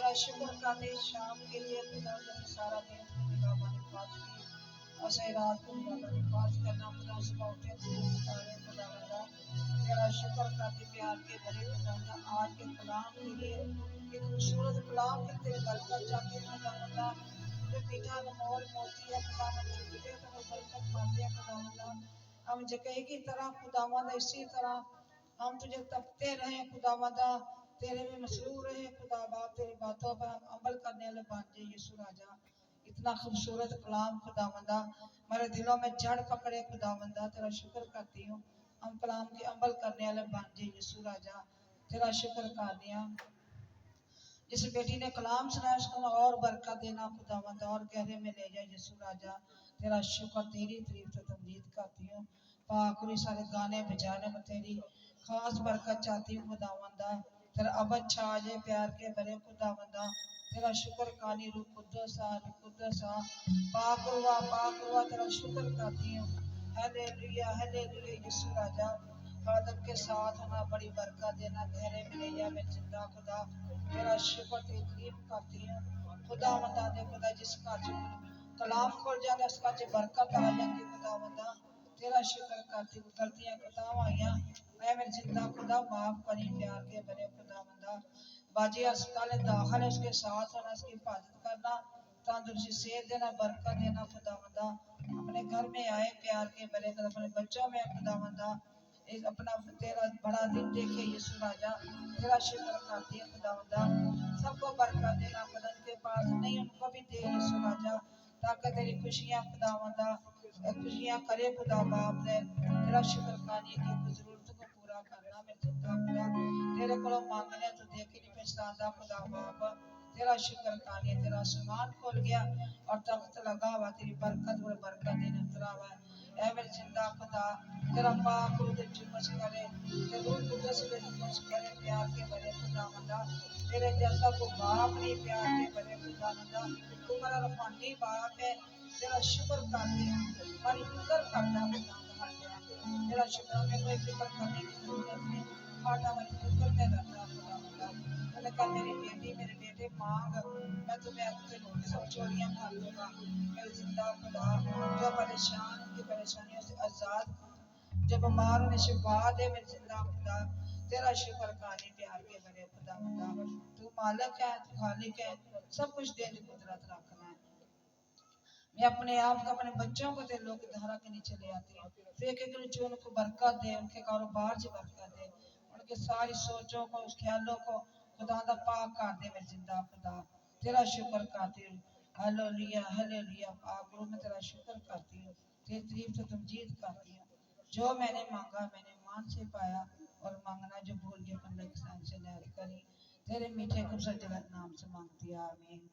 तेरा शुक्र करते शाम के लिए खुदा ने सारा दिन खुदा हमारे पास की और सही रात को खुदा हमारे पास करना खुदा सुबह उठे खुदा खुदा तेरा शुक्र करते प्यार के भरे खुदा आज के कलाम के लिए एक खूबसूरत कलाम के तेरे बरकत चाहते हैं खुदा जो पिता अनमोल मोती है खुदा हम चुकते हैं तो बरकत पाते हैं खुदा हम जगह की तरह खुदावंद इसी तरह हम तुझे तपते रहे खुदावंदा तेरे में मसरूर रहे खुदा बाप तेरी बातों पर हम अमल करने वाले बन जाए यीशु राजा इतना खूबसूरत कलाम खुदावंदा मेरे दिलों में जड़ पकड़े खुदावंदा तेरा शुक्र करती हूँ हम कलाम के अमल करने वाले बन जाए यीशु राजा तेरा शुक्र करने जिस बेटी ने कलाम सुनाया उसको और बरकत देना खुदावंद और गहरे में ले जाए यीशु राजा तेरा शुक्र तेरी तारीफ तो तमजीद करती हूँ पाकुरी सारे गाने बजाने में तेरी खास बरकत चाहती हूँ खुदावंदा तेरा अब अच्छा आ जाए प्यार के भरे खुदावंदा तेरा शुक्र कानी रूह कुद्दसा पाक हुआ तेरा शुक्र करती हूँ हालेलुया यीशु राजा आदम के साथ होना बड़ी बरकत देना गहरे में ले जा मैं जिंदा खुदा तेरा शुक्र तेरी तारीफ करती हूँ खुदावंदा दे खुदा जिस घर च कलाम खोल जाता उस घर च बरकत आ जाती खुदावंदा तेरा शुक्र करती हूँ गलतियां खताएं आईयां मैं मेरे जिंदा खुदा माफ करी प्यार के बने खुदावंदा बाजी अस्पताल में दाखिल है उसके साथ होना उसकी हिफाजत करना तंदुरुस्ती सेहत देना बरकत देना खुदावंदा अपने घर में आए प्यार के बने अपने बच्चों में खुदावंदा एक अपना तेरा बड़ा दिन देखे यीशु राजा तेरा शुक्र करती है खुदावंदा सबको बरकत देना खुदा के पास नहीं उनको भी दे यीशु राजा ताकि तेरी खुशियां खुदावंदा खुशियां करे खुदा बाप ने तेरा शुक्र करनी कि जरूरत को पूरा करना मैं जिंदा खुदा तेरे को मांगने तो देख ही नहीं पछताता खुदा बाप तेरा शुक्र करनी तेरा आसमान खोल गया और तख्त लगा हुआ तेरी बरकत देने उतरा हुआ ऐ मेरे जिंदा खुदा तेरा पाक रूह जुम्मस करे तेरे रूह कुदस के जुम्मस करे प्यार के भरे खुदावंदा तेरे जैसा को बाप नहीं प्यार के भरे खुदावंदा तू मेरा रूहानी बाप है तेरा शुक्र करती हूँ हमारी फिक्र करता खुदा तेरा शुक्र में कोई फिक्र करने की जरूरत नहीं फाटा हमारी फिक्र में रहता खुदावंदा मैंने कहा मेरी बेटी मेरे बेटे मांग मैं तुम्हें सब चोरियां भर दूंगा मेरे जिंदा खुदा जो परेशान उनकी परेशानियों से आजाद जो बीमार उन्हें शिफा दे मेरे जिंदा खुदा तेरा शुक्र करने प्यार के बड़े खुदा तू मालिक है तू खालिक है सब कुछ देने की कुदरत रखना है मैं अपने आप को अपने बच्चों को तेरे लोग धारा के नीचे ले आती हूँ तो एक एक जो उनको बरकत दे उनके कारोबार से बरकत दे उनके सारी सोचों को उस ख्यालों को खुदा दा पाक कर दे मेरे जिंदा खुदा तेरा शुक्र करती हूँ हालेलुया पाक रूह में तेरा शुक्र करती हूँ तेरी तारीफ से तमजीद करती हूँ जो मैंने मांगा मैंने मान से पाया और मांगना जो भूल गया बंदा किसान से नहर करी तेरे मीठे खूबसूरत जगत नाम से मांगती आमीन।